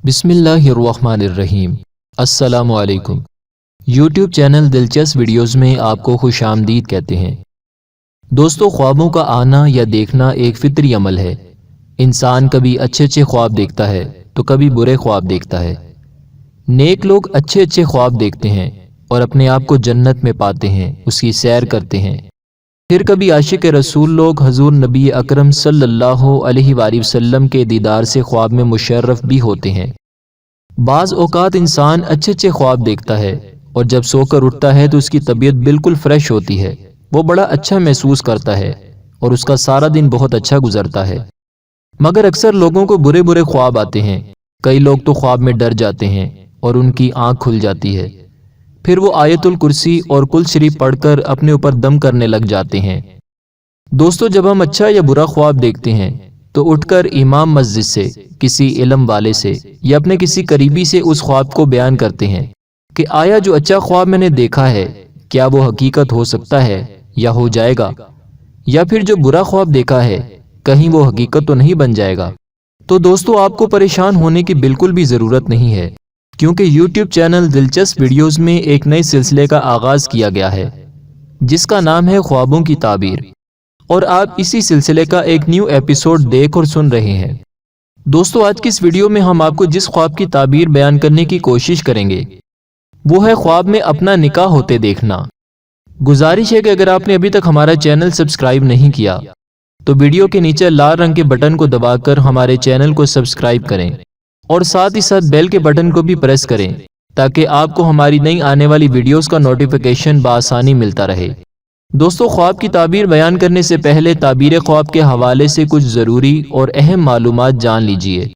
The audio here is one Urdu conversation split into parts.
بسم اللہ الرحمن الرحیم۔ السلام علیکم۔ یوٹیوب چینل دلچسپ ویڈیوز میں آپ کو خوش آمدید کہتے ہیں۔ دوستو، خوابوں کا آنا یا دیکھنا ایک فطری عمل ہے۔ انسان کبھی اچھے خواب دیکھتا ہے تو کبھی برے خواب دیکھتا ہے۔ نیک لوگ اچھے خواب دیکھتے ہیں اور اپنے آپ کو جنت میں پاتے ہیں، اس کی سیر کرتے ہیں۔ پھر کبھی عاشق رسول لوگ حضور نبی اکرم صلی اللہ علیہ وآلہ وسلم کے دیدار سے خواب میں مشرف بھی ہوتے ہیں۔ بعض اوقات انسان اچھے خواب دیکھتا ہے اور جب سو کر اٹھتا ہے تو اس کی طبیعت بالکل فریش ہوتی ہے، وہ بڑا اچھا محسوس کرتا ہے اور اس کا سارا دن بہت اچھا گزرتا ہے۔ مگر اکثر لوگوں کو برے خواب آتے ہیں۔ کئی لوگ تو خواب میں ڈر جاتے ہیں اور ان کی آنکھ کھل جاتی ہے، پھر وہ آیت الکرسی اور کل شریف پڑھ کر اپنے اوپر دم کرنے لگ جاتے ہیں۔ دوستو، جب ہم اچھا یا برا خواب دیکھتے ہیں تو اٹھ کر امام مسجد سے، کسی علم والے سے یا اپنے کسی قریبی سے اس خواب کو بیان کرتے ہیں کہ آیا جو اچھا خواب میں نے دیکھا ہے کیا وہ حقیقت ہو سکتا ہے یا ہو جائے گا، یا پھر جو برا خواب دیکھا ہے کہیں وہ حقیقت تو نہیں بن جائے گا۔ تو دوستو، آپ کو پریشان ہونے کی بالکل بھی ضرورت نہیں ہے، کیونکہ یوٹیوب چینل دلچسپ ویڈیوز میں ایک نئے سلسلے کا آغاز کیا گیا ہے جس کا نام ہے خوابوں کی تعبیر، اور آپ اسی سلسلے کا ایک نیو ایپیسوڈ دیکھ اور سن رہے ہیں۔ دوستو، آج کی اس ویڈیو میں ہم آپ کو جس خواب کی تعبیر بیان کرنے کی کوشش کریں گے وہ ہے خواب میں اپنا نکاح ہوتے دیکھنا۔ گزارش ہے کہ اگر آپ نے ابھی تک ہمارا چینل سبسکرائب نہیں کیا تو ویڈیو کے نیچے لال رنگ کے بٹن کو دبا کر ہمارے چینل کو سبسکرائب کریں اور ساتھ ہی ساتھ بیل کے بٹن کو بھی پریس کریں تاکہ آپ کو ہماری نئی آنے والی ویڈیوز کا نوٹیفیکیشن بآسانی ملتا رہے۔ دوستو، خواب کی تعبیر بیان کرنے سے پہلے تعبیر خواب کے حوالے سے کچھ ضروری اور اہم معلومات جان لیجئے۔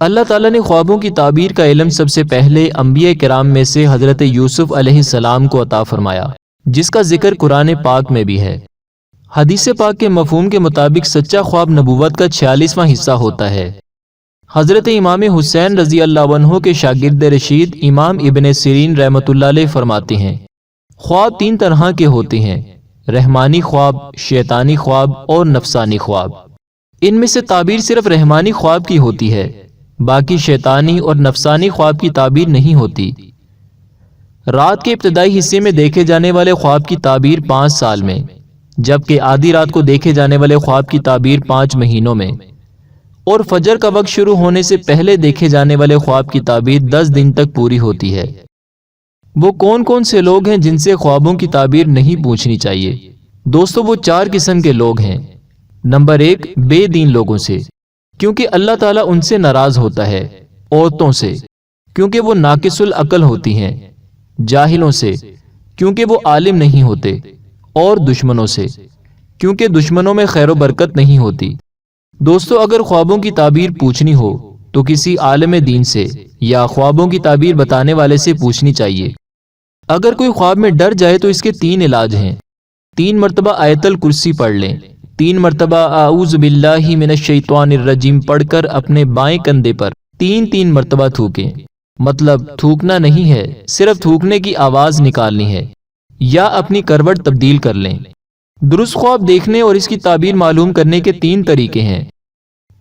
اللہ تعالیٰ نے خوابوں کی تعبیر کا علم سب سے پہلے انبیاء کرام میں سے حضرت یوسف علیہ السلام کو عطا فرمایا، جس کا ذکر قرآن پاک میں بھی ہے۔ حدیث پاک کے مفہوم کے مطابق سچا خواب نبوت کا 46واں حصہ ہوتا ہے۔ حضرت امام حسین رضی اللہ عنہ کے شاگرد رشید امام ابن سیرین رحمۃ اللہ علیہ فرماتے ہیں، خواب 3 طرح کے ہوتے ہیں: رحمانی خواب، شیطانی خواب اور نفسانی خواب۔ ان میں سے تعبیر صرف رحمانی خواب کی ہوتی ہے، باقی شیطانی اور نفسانی خواب کی تعبیر نہیں ہوتی۔ رات کے ابتدائی حصے میں دیکھے جانے والے خواب کی تعبیر 5 سال میں، جبکہ آدھی رات کو دیکھے جانے والے خواب کی تعبیر 5 مہینوں میں، اور فجر کا وقت شروع ہونے سے پہلے دیکھے جانے والے خواب کی تعبیر 10 دن تک پوری ہوتی ہے۔ وہ کون سے لوگ ہیں جن سے خوابوں کی تعبیر نہیں پوچھنی چاہیے؟ دوستو، وہ 4 قسم کے لوگ ہیں۔ نمبر 1، بے دین لوگوں سے، کیونکہ اللہ تعالیٰ ان سے ناراض ہوتا ہے۔ عورتوں سے، کیونکہ وہ ناقص العقل ہوتی ہیں۔ جاہلوں سے، کیونکہ وہ عالم نہیں ہوتے۔ اور دشمنوں سے، کیونکہ دشمنوں میں خیر و برکت نہیں ہوتی۔ دوستو، اگر خوابوں کی تعبیر پوچھنی ہو تو کسی عالم دین سے یا خوابوں کی تعبیر بتانے والے سے پوچھنی چاہیے۔ اگر کوئی خواب میں ڈر جائے تو اس کے 3 علاج ہیں۔ 3 مرتبہ آیت الکرسی پڑھ لیں، 3 مرتبہ اعوذ باللہ من الشیطان الرجیم پڑھ کر اپنے بائیں کندھے پر 3 مرتبہ تھوکیں۔ مطلب تھوکنا نہیں ہے، صرف تھوکنے کی آواز نکالنی ہے، یا اپنی کروٹ تبدیل کر لیں۔ درست خواب دیکھنے اور اس کی تعبیر معلوم کرنے کے 3 طریقے ہیں۔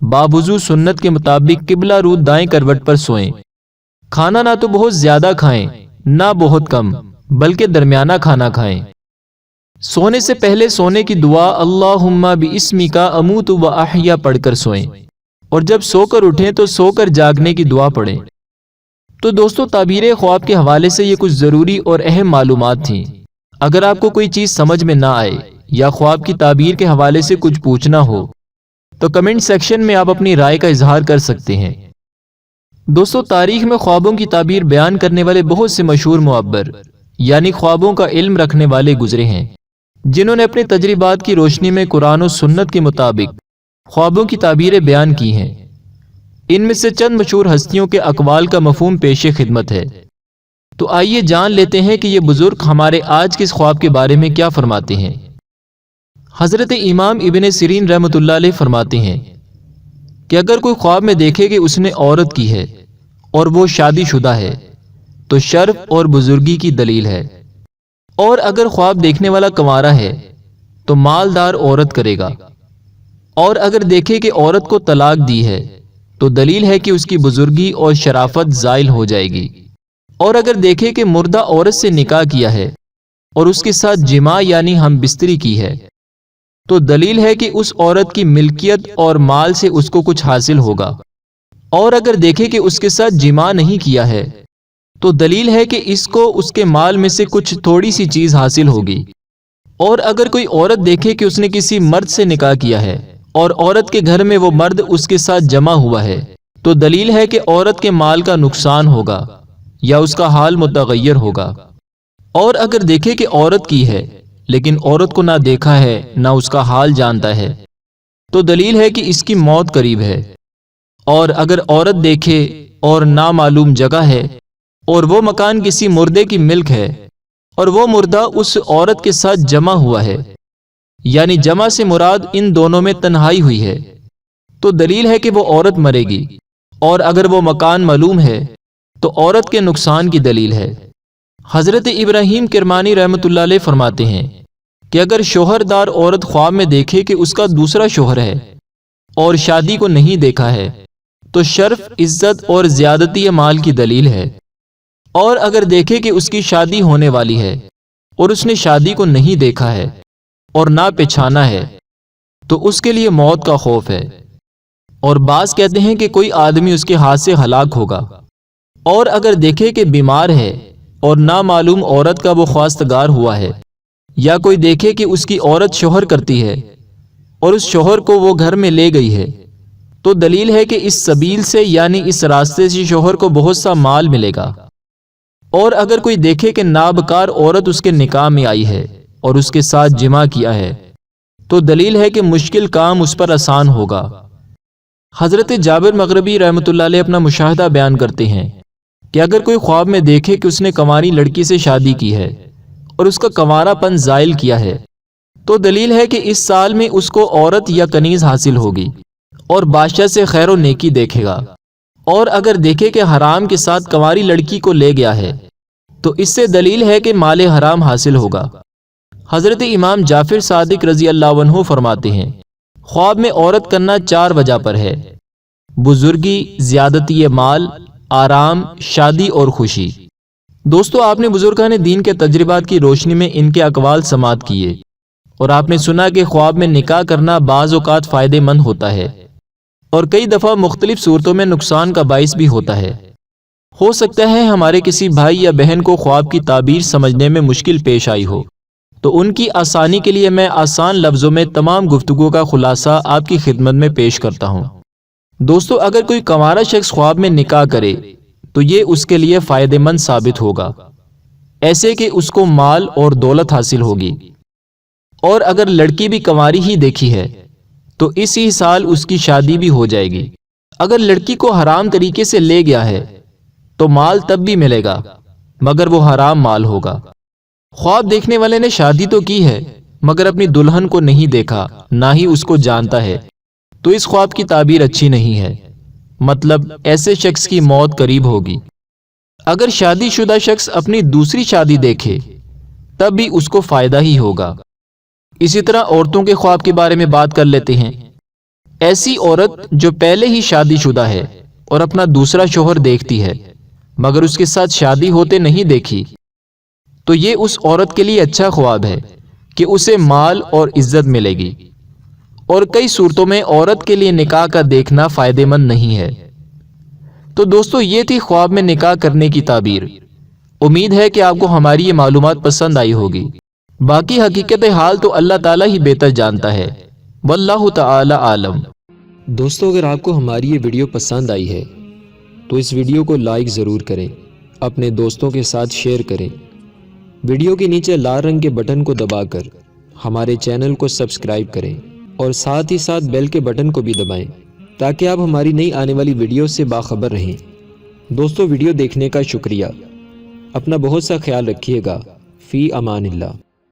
باوضو سنت کے مطابق قبلہ رو دائیں کروٹ پر سوئیں۔ کھانا نہ تو بہت زیادہ کھائیں نہ بہت کم، بلکہ درمیانہ کھانا کھائیں۔ سونے سے پہلے سونے کی دعا اللہم باسمک اموت و احیا پڑھ کر سوئیں، اور جب سو کر اٹھیں تو سو کر جاگنے کی دعا پڑھیں۔ تو دوستو، تعبیر خواب کے حوالے سے یہ کچھ ضروری اور اہم معلومات تھیں۔ اگر آپ کو کوئی چیز سمجھ میں نہ آئے یا خواب کی تعبیر کے حوالے سے کچھ پوچھنا ہو تو کمنٹ سیکشن میں آپ اپنی رائے کا اظہار کر سکتے ہیں۔ دوستو، تاریخ میں خوابوں کی تعبیر بیان کرنے والے بہت سے مشہور معبر یعنی خوابوں کا علم رکھنے والے گزرے ہیں، جنہوں نے اپنے تجربات کی روشنی میں قرآن و سنت کے مطابق خوابوں کی تعبیریں بیان کی ہیں۔ ان میں سے چند مشہور ہستیوں کے اقوال کا مفہوم پیش خدمت ہے۔ تو آئیے جان لیتے ہیں کہ یہ بزرگ ہمارے آج کے اس خواب کے بارے میں کیا فرماتے ہیں۔ حضرت امام ابن سیرین رحمۃ اللہ علیہ فرماتے ہیں کہ اگر کوئی خواب میں دیکھے کہ اس نے عورت کی ہے اور وہ شادی شدہ ہے تو شرف اور بزرگی کی دلیل ہے، اور اگر خواب دیکھنے والا کنوارا ہے تو مالدار عورت کرے گا، اور اگر دیکھے کہ عورت کو طلاق دی ہے تو دلیل ہے کہ اس کی بزرگی اور شرافت زائل ہو جائے گی۔ اور اگر دیکھے کہ مردہ عورت سے نکاح کیا ہے اور اس کے ساتھ جماع یعنی ہم بستری کی ہے، تو دلیل ہے کہ اس عورت کی ملکیت اور مال سے اس کو کچھ حاصل ہوگا۔ اور اگر دیکھے کہ اس کے ساتھ جماع نہیں کیا ہے، تو دلیل ہے کہ اس کو اس کے مال میں سے کچھ تھوڑی سی چیز حاصل ہوگی۔ اور اگر کوئی عورت دیکھے کہ اس نے کسی مرد سے نکاح کیا ہے اور عورت کے گھر میں وہ مرد اس کے ساتھ جمع ہوا ہے، تو دلیل ہے کہ عورت کے مال کا نقصان ہوگا یا اس کا حال متغیر ہوگا۔ اور اگر دیکھے کہ عورت کی ہے لیکن عورت کو نہ دیکھا ہے نہ اس کا حال جانتا ہے، تو دلیل ہے کہ اس کی موت قریب ہے۔ اور اگر عورت دیکھے اور نامعلوم جگہ ہے اور وہ مکان کسی مردے کی ملک ہے اور وہ مردہ اس عورت کے ساتھ جمع ہوا ہے، یعنی جمع سے مراد ان دونوں میں تنہائی ہوئی ہے، تو دلیل ہے کہ وہ عورت مرے گی۔ اور اگر وہ مکان معلوم ہے تو عورت کے نقصان کی دلیل ہے۔ حضرت ابراہیم کرمانی رحمۃ اللہ علیہ فرماتے ہیں کہ اگر شوہردار عورت خواب میں دیکھے کہ اس کا دوسرا شوہر ہے اور شادی کو نہیں دیکھا ہے، تو شرف، عزت اور زیادتی مال کی دلیل ہے۔ اور اگر دیکھے کہ اس کی شادی ہونے والی ہے اور اس نے شادی کو نہیں دیکھا ہے اور نہ پہچانا ہے، تو اس کے لیے موت کا خوف ہے۔ اور بعض کہتے ہیں کہ کوئی آدمی اس کے ہاتھ سے ہلاک ہوگا۔ اور اگر دیکھے کہ بیمار ہے اور نامعلوم عورت کا وہ خواستگار ہوا ہے، یا کوئی دیکھے کہ اس کی عورت شوہر کرتی ہے اور اس شوہر کو وہ گھر میں لے گئی ہے، تو دلیل ہے کہ اس سبیل سے یعنی اس راستے سے شوہر کو بہت سا مال ملے گا۔ اور اگر کوئی دیکھے کہ نابکار عورت اس کے نکاح میں آئی ہے اور اس کے ساتھ جماع کیا ہے، تو دلیل ہے کہ مشکل کام اس پر آسان ہوگا۔ حضرت جابر مغربی رحمۃ اللہ علیہ اپنا مشاہدہ بیان کرتے ہیں کہ اگر کوئی خواب میں دیکھے کہ اس نے کنواری لڑکی سے شادی کی ہے اور اس کا کنوارا پن زائل کیا ہے، تو دلیل ہے کہ اس سال میں اس کو عورت یا کنیز حاصل ہوگی اور بادشاہ سے خیر و نیکی دیکھے گا۔ اور اگر دیکھے کہ حرام کے ساتھ کنواری لڑکی کو لے گیا ہے، تو اس سے دلیل ہے کہ مال حرام حاصل ہوگا۔ حضرت امام جعفر صادق رضی اللہ عنہ فرماتے ہیں خواب میں عورت کرنا 4 وجہ پر ہے: بزرگی، زیادتی مال، آرام، شادی اور خوشی۔ دوستو، آپ نے بزرگان دین کے تجربات کی روشنی میں ان کے اقوال سماعت کیے، اور آپ نے سنا کہ خواب میں نکاح کرنا بعض اوقات فائدے مند ہوتا ہے اور کئی دفعہ مختلف صورتوں میں نقصان کا باعث بھی ہوتا ہے۔ ہو سکتا ہے ہمارے کسی بھائی یا بہن کو خواب کی تعبیر سمجھنے میں مشکل پیش آئی ہو، تو ان کی آسانی کے لیے میں آسان لفظوں میں تمام گفتگو کا خلاصہ آپ کی خدمت میں پیش کرتا ہوں۔ دوستو، اگر کوئی کنوارا شخص خواب میں نکاح کرے تو یہ اس کے لیے فائدہ مند ثابت ہوگا، ایسے کہ اس کو مال اور دولت حاصل ہوگی۔ اور اگر لڑکی بھی کنواری ہی دیکھی ہے تو اسی سال اس کی شادی بھی ہو جائے گی۔ اگر لڑکی کو حرام طریقے سے لے گیا ہے تو مال تب بھی ملے گا، مگر وہ حرام مال ہوگا۔ خواب دیکھنے والے نے شادی تو کی ہے مگر اپنی دلہن کو نہیں دیکھا، نہ ہی اس کو جانتا ہے، تو اس خواب کی تعبیر اچھی نہیں ہے، مطلب ایسے شخص کی موت قریب ہوگی۔ اگر شادی شدہ شخص اپنی دوسری شادی دیکھے تب بھی اس کو فائدہ ہی ہوگا۔ اسی طرح عورتوں کے خواب کے بارے میں بات کر لیتے ہیں۔ ایسی عورت جو پہلے ہی شادی شدہ ہے اور اپنا دوسرا شوہر دیکھتی ہے مگر اس کے ساتھ شادی ہوتے نہیں دیکھی، تو یہ اس عورت کے لیے اچھا خواب ہے کہ اسے مال اور عزت ملے گی۔ اور کئی صورتوں میں عورت کے لیے نکاح کا دیکھنا فائدہ مند نہیں ہے۔ تو دوستو، یہ تھی خواب میں نکاح کرنے کی تعبیر۔ امید ہے کہ آپ کو ہماری یہ معلومات پسند آئی ہوگی۔ باقی حقیقت حال تو اللہ تعالیٰ ہی بہتر جانتا ہے، واللہ تعالی عالم۔ دوستو، اگر آپ کو ہماری یہ ویڈیو پسند آئی ہے تو اس ویڈیو کو لائک ضرور کریں، اپنے دوستوں کے ساتھ شیئر کریں۔ ویڈیو کے نیچے لال رنگ کے بٹن کو دبا کر ہمارے چینل کو سبسکرائب کریں اور ساتھ ہی ساتھ بیل کے بٹن کو بھی دبائیں تاکہ آپ ہماری نئی آنے والی ویڈیو سے باخبر رہیں۔ دوستو، ویڈیو دیکھنے کا شکریہ۔ اپنا بہت سا خیال رکھیے گا۔ فی امان اللہ۔